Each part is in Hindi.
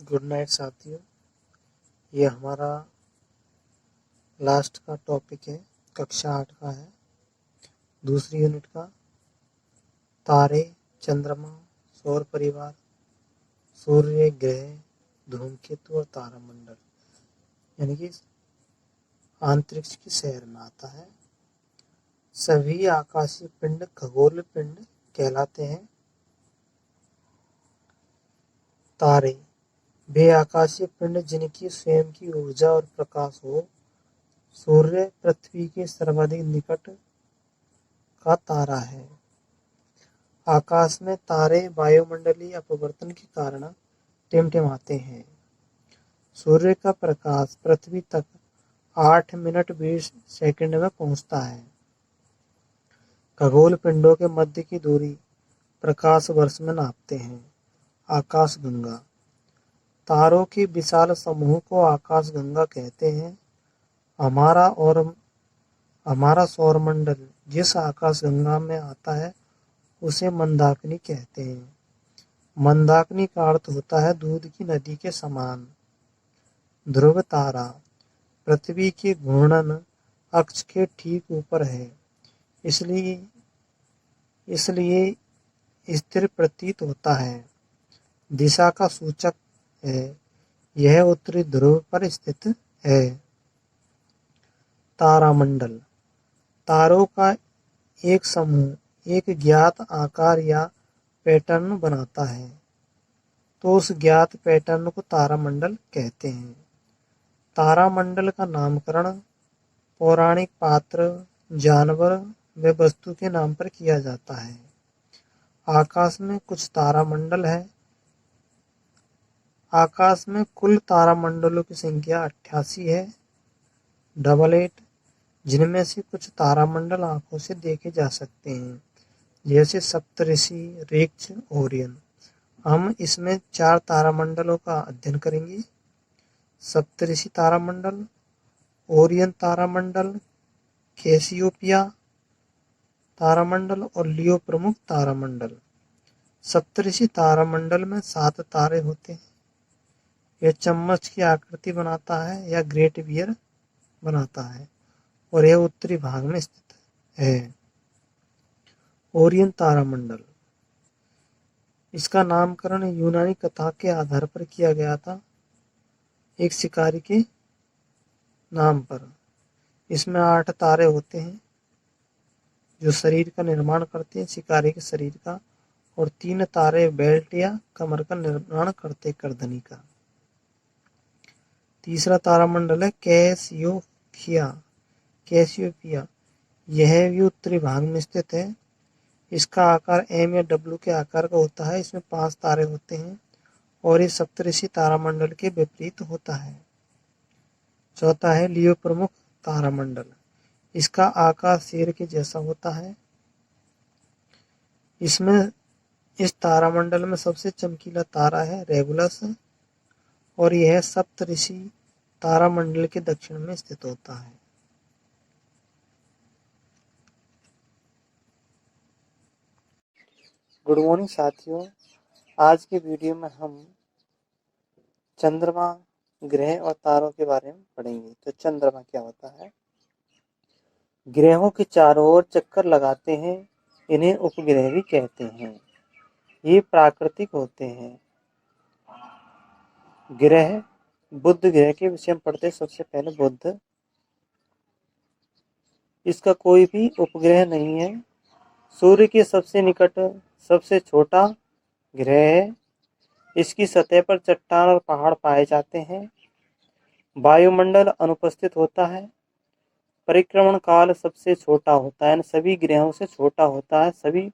गुड नाइट साथियों। ये हमारा लास्ट का टॉपिक है, कक्षा 8 का है, दूसरी यूनिट का। तारे, चंद्रमा, सौर परिवार, सूर्य, ग्रह, धूमकेतु और तारामंडल, यानी कि अंतरिक्ष की सैर में आता है। सभी आकाशीय पिंड खगोल पिंड कहलाते हैं। तारे वे आकाशीय पिंड जिनकी स्वयं की ऊर्जा और प्रकाश हो। सूर्य पृथ्वी के सर्वाधिक निकट का तारा है। आकाश में तारे वायुमंडलीय अपवर्तन के कारण टिमटिमाते हैं। सूर्य का प्रकाश पृथ्वी तक 8 मिनट 20 सेकंड में पहुंचता है। खगोल पिंडों के मध्य की दूरी प्रकाश वर्ष में नापते हैं। आकाशगंगा तारों के विशाल समूह को आकाशगंगा कहते हैं। हमारा सौरमंडल जिस आकाशगंगा में आता है उसे मंदाकिनी कहते हैं। मंदाकिनी का अर्थ होता है दूध की नदी के समान। ध्रुव तारा पृथ्वी के घूर्णन अक्ष के ठीक ऊपर है, इसलिए स्थिर प्रतीत होता है। दिशा का सूचक है। यह उत्तरी ध्रुव पर स्थित है। तारामंडल तारों का एक समूह एक ज्ञात आकार या पैटर्न बनाता है, तो उस ज्ञात पैटर्न को तारामंडल कहते हैं। तारामंडल का नामकरण पौराणिक पात्र, जानवर व वस्तु के नाम पर किया जाता है। आकाश में कुछ तारामंडल है। आकाश में कुल तारामंडलों की संख्या 88 है, 88, जिनमें से कुछ तारामंडल आंखों से देखे जा सकते हैं, जैसे सप्तऋषि, ऋक्ष, ओरियन। हम इसमें 4 तारामंडलों का अध्ययन करेंगे: सप्तऋषि तारामंडल, ओरियन तारामंडल, कैसियोपिया तारामंडल और लियो प्रमुख तारामंडल। सप्तऋषि तारामंडल में 7 तारे होते हैं। यह चम्मच की आकृति बनाता है या ग्रेट बियर बनाता है और यह उत्तरी भाग में स्थित है। ओरियन तारामंडल, इसका नामकरण यूनानी कथा के आधार पर किया गया था, एक शिकारी के नाम पर। इसमें 8 तारे होते हैं जो शरीर का निर्माण करते हैं, शिकारी के शरीर का, और 3 तारे बेल्ट या कमर का निर्माण करते, करधनी का। तीसरा तारामंडल है कैसियोपिया। यह भी उत्तरी भाग में स्थित है। इसका आकार एम या डब्ल्यू के आकार का होता है। इसमें 5 तारे होते हैं और इस सप्तऋषि तारामंडल के विपरीत होता है। चौथा है लियो प्रमुख तारामंडल। इसका आकार शेर के जैसा होता है। इस तारामंडल में सबसे चमकीला तारा है रेगुलस और यह सप्तऋषि तारामंडल के दक्षिण में स्थित होता है। गुड मॉर्निंग साथियों। आज के वीडियो में हम चंद्रमा, ग्रह और तारों के बारे में पढ़ेंगे। तो चंद्रमा क्या होता है? ग्रहों के चारों ओर चक्कर लगाते हैं, इन्हें उपग्रह भी कहते हैं। ये प्राकृतिक होते हैं। ग्रह, बुध ग्रह के विषय में पढ़ते हैं। सबसे पहले बुध, इसका कोई भी उपग्रह नहीं है। सूर्य के सबसे निकट सबसे छोटा ग्रह है। इसकी सतह पर चट्टान और पहाड़ पाए जाते हैं। वायुमंडल अनुपस्थित होता है। परिक्रमण काल सबसे छोटा होता है, सभी ग्रहों से छोटा होता है। सभी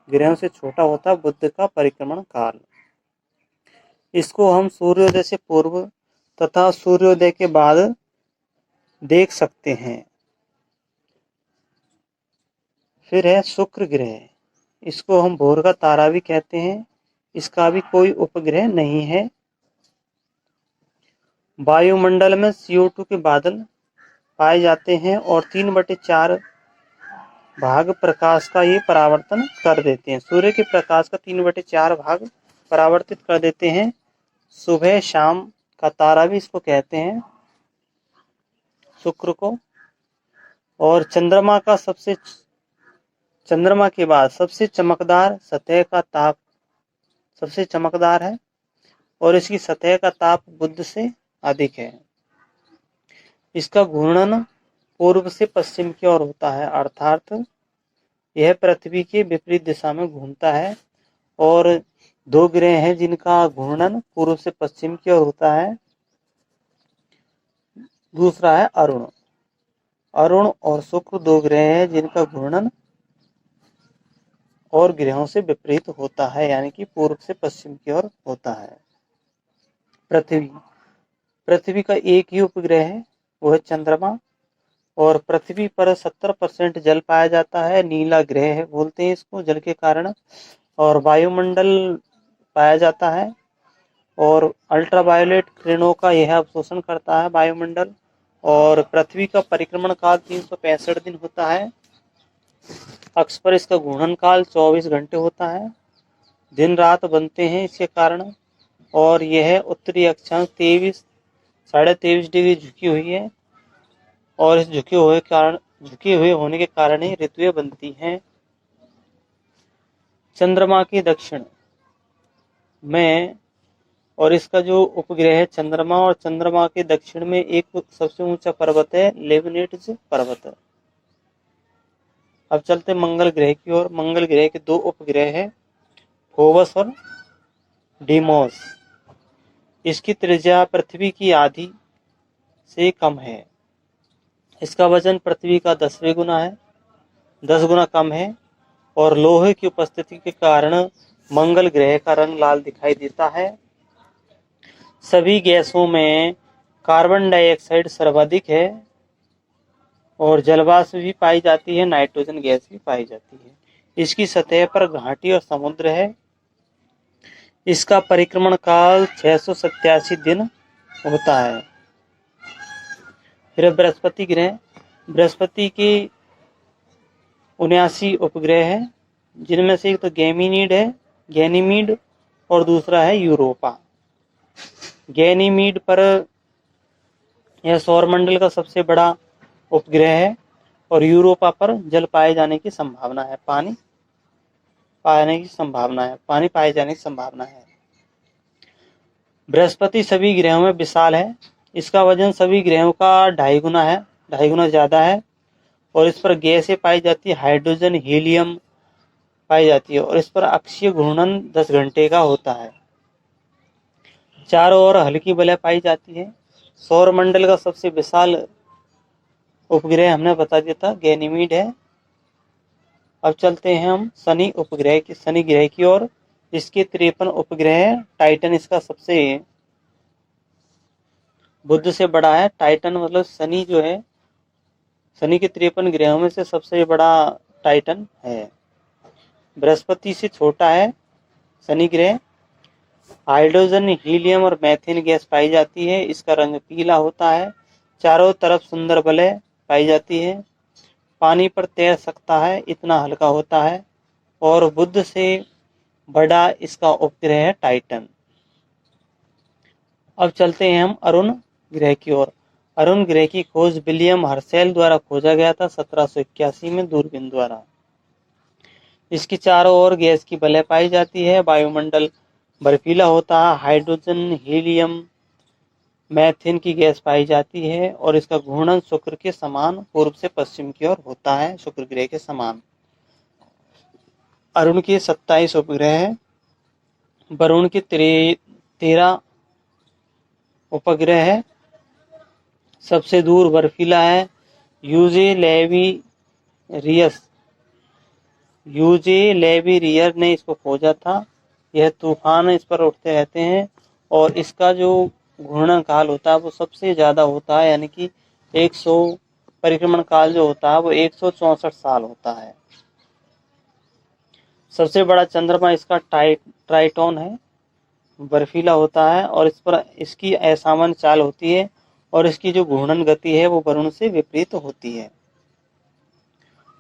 ग्रहों से छोटा होता है बुध का परिक्रमण काल। इसको हम सूर्योदय से पूर्व तथा सूर्योदय के बाद देख सकते हैं। फिर है शुक्र ग्रह। इसको हम भोर का तारा भी कहते हैं। इसका भी कोई उपग्रह नहीं है। वायुमंडल में CO2 के बादल पाए जाते हैं और 3/4 भाग प्रकाश का ये परावर्तन कर देते हैं। सूर्य के प्रकाश का 3/4 भाग परावर्तित कर देते हैं सुबह शाम का तारा भी इसको कहते हैं, शुक्र को। और चंद्रमा के बाद सबसे चमकदार सतह का ताप सबसे चमकदार है और इसकी सतह का ताप बुध से अधिक है। इसका घूर्णन पूर्व से पश्चिम की ओर होता है, अर्थात यह पृथ्वी के विपरीत दिशा में घूमता है। और दो ग्रह हैं जिनका घूर्णन पूर्व से पश्चिम की ओर होता है। दूसरा है अरुण। अरुण और शुक्र दो ग्रह हैं जिनका घूर्णन और ग्रहों से विपरीत होता है, यानी कि पूर्व से पश्चिम की ओर होता है। पृथ्वी का एक ही उपग्रह है, वो है चंद्रमा। और पृथ्वी पर 70% जल पाया जाता है। नीला ग्रह है बोलते हैं इसको, जल के कारण। और वायुमंडल पाया जाता है और अल्ट्रावायलेट किरणों का यह अवशोषण करता है वायुमंडल। और पृथ्वी का परिक्रमण काल 365 दिन होता है। अक्ष पर इसका घूर्णन काल 24 घंटे होता है। दिन रात बनते हैं इसके कारण। और यह उत्तरी अक्षांश 23 डिग्री झुकी हुई है और इस झुके हुए होने के कारण ही ऋतुएं बनती हैं। चंद्रमा के दक्षिण में और इसका जो उपग्रह है चंद्रमा, और चंद्रमा के दक्षिण में एक सबसे ऊंचा पर्वत है, लेबनिट्ज पर्वत। अब चलते मंगल ग्रह की ओर। मंगल ग्रह के दो उपग्रह हैं, फोबस और डीमोस। इसकी त्रिज्या पृथ्वी की आधी से कम है। इसका वजन पृथ्वी का 10 गुना कम है। और लोहे की उपस्थिति के कारण मंगल ग्रह का रंग लाल दिखाई देता है। सभी गैसों में कार्बन डाइऑक्साइड सर्वाधिक है और जलवाष्प भी पाई जाती है, नाइट्रोजन गैस भी पाई जाती है। इसकी सतह पर घाटी और समुद्र है। इसका परिक्रमण काल 687 दिन होता है। फिर बृहस्पति ग्रह। बृहस्पति के 79 उपग्रह है, जिनमें से एक तो गैनीमीड और दूसरा है यूरोपा। गैनीमीड पर यह सौरमंडल का सबसे बड़ा उपग्रह है और यूरोपा पर जल पाए जाने की संभावना है, पानी पाए जाने की संभावना है। बृहस्पति सभी ग्रहों में विशाल है। इसका वजन सभी ग्रहों का 2.5 गुना ज्यादा है। और इस पर गैसें पाई जाती है, हाइड्रोजन हीलियम पाई जाती है। और इस पर अक्षीय घूर्णन 10 घंटे का होता है। चारों ओर हल्की वलय पाई जाती है। सौरमंडल का सबसे विशाल उपग्रह हमने बता दिया था, गैनीमीड है। अब चलते हैं हम शनि ग्रह की ओर। इसके 53 उपग्रह है। टाइटन इसका सबसे बुध से बड़ा है। टाइटन मतलब शनि जो है, शनि के 53 ग्रहों में से सबसे बड़ा टाइटन है। बृहस्पति से छोटा है शनि ग्रह। हाइड्रोजन हीलियम और मैथेन गैस पाई जाती है। इसका रंग पीला होता है। चारों तरफ सुंदर वलय पाई जाती है। पानी पर तैर सकता है, इतना हल्का होता है। और बुध से बड़ा इसका उपग्रह है टाइटन। अब चलते हैं हम अरुण ग्रह की ओर। अरुण ग्रह की खोज विलियम हर्शेल द्वारा खोजा गया था 1781 में दूरबीन द्वारा। इसकी चारों ओर गैस की वलय पाई जाती है। वायुमंडल बर्फीला होता है। हाइड्रोजन हीलियम मैथेन की गैस पाई जाती है। और इसका घूर्णन शुक्र के समान पूर्व से पश्चिम की ओर होता है, शुक्र ग्रह के समान। अरुण के 27 उपग्रह है। वरुण के 13 उपग्रह है। सबसे दूर बर्फीला है यूजे लेविरियर ने इसको खोजा था। यह तूफान इस पर उठते रहते हैं और इसका जो घूर्णन काल होता है वो सबसे ज्यादा होता है, यानी कि 100 परिक्रमण काल जो होता है वो 164 साल होता है। सबसे बड़ा चंद्रमा इसका ट्राइटोन है, बर्फीला होता है और इस पर इसकी असामान्य चाल होती है और इसकी जो घूर्णन गति है वो वरुण से विपरीत होती है।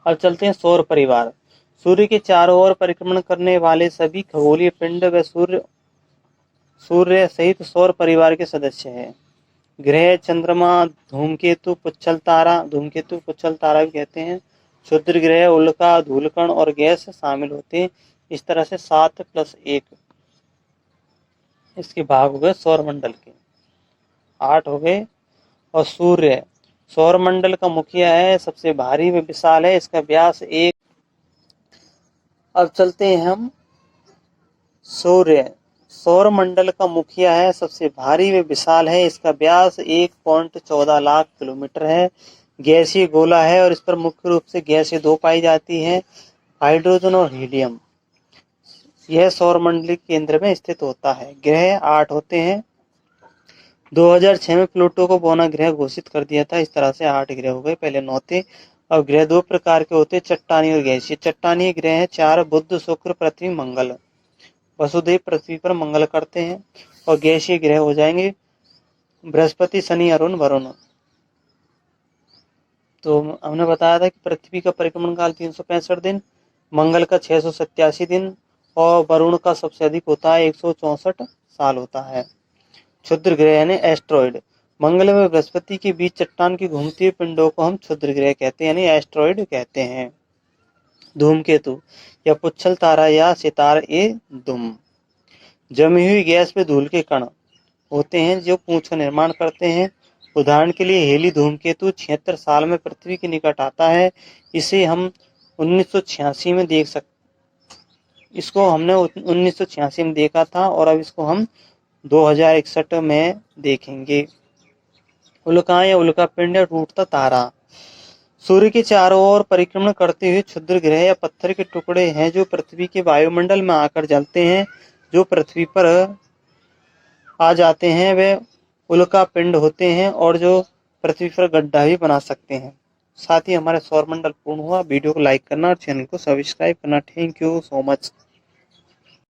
अब चलते हैं सौर परिवार। सूर्य के चारों ओर परिक्रमण करने वाले सभी खगोलीय पिंड व सूर्य सहित सौर परिवार के सदस्य है। ग्रह, चंद्रमा, धूमकेतु, पुच्छल तारा, धूमकेतु पुच्छल तारा भी कहते हैं, क्षुद्र ग्रह, उल्का, धूलकण और गैस शामिल होते हैं। इस तरह से 7 + 1 इसके भाग हो गए सौरमंडल के, 8 हो गए। और सूर्य सौरमंडल का मुखिया है, सबसे भारी व विशाल है, इसका व्यास 1। अब चलते हैं हम सूर्य सौरमंडल का मुखिया है, सबसे भारी व विशाल है, इसका व्यास 1.14 लाख किलोमीटर है। गैसीय गोला है और इस पर मुख्य रूप से गैसें 2 पाई जाती हैं, हाइड्रोजन और हीलियम। यह सौरमंडल के केंद्र में स्थित होता है। ग्रह 8 होते हैं। 2006 में प्लूटो को बौना ग्रह घोषित कर दिया था। इस तरह से 8 ग्रह हो गए, पहले 9 थे। अब ग्रह 2 प्रकार के होते हैं, चट्टानी और गैसीय। चट्टानी ग्रह है 4, बुध, शुक्र, पृथ्वी, मंगल। वसुदेव पृथ्वी पर मंगल करते हैं। और गैसीय ग्रह हो जाएंगे बृहस्पति, शनि, अरुण, वरुण। तो हमने बताया था कि पृथ्वी का परिक्रमण काल 365 दिन, मंगल का 687 दिन और वरुण का सबसे अधिक होता है, 164 साल होता है। क्षुद्र ग्रह यानी एस्ट्रॉइड। मंगल व बृहस्पति के बीच चट्टान की घूमती हुई पिंडों को हम क्षुद्र ग्रह कहते हैं, यानी एस्ट्रॉइड कहते हैं। धूमकेतु या पुच्छल तारा या सितार ए दुम। जमी हुई गैस में धूल के कण होते हैं जो पूंछ का निर्माण करते हैं। उदाहरण के लिए हेली धूमकेतु 76 साल में पृथ्वी के निकट आता है। इसे हम 1986 में देख सकते, इसको हमने 1986 में देखा था और अब इसको हम 2061 में देखेंगे। उल्का या उल्का पिंड या टूटता तारा सूर्य के चारों ओर परिक्रमण करते हुए क्षुद्र ग्रह या पत्थर के टुकड़े हैं जो पृथ्वी के वायुमंडल में आकर जलते हैं। जो पृथ्वी पर आ जाते हैं वे उल्का पिंड होते हैं और जो पृथ्वी पर गड्ढा भी बना सकते हैं। साथ ही हमारा सौरमंडल पूर्ण हुआ। वीडियो को लाइक करना और चैनल को सब्सक्राइब करना। Thank you so much.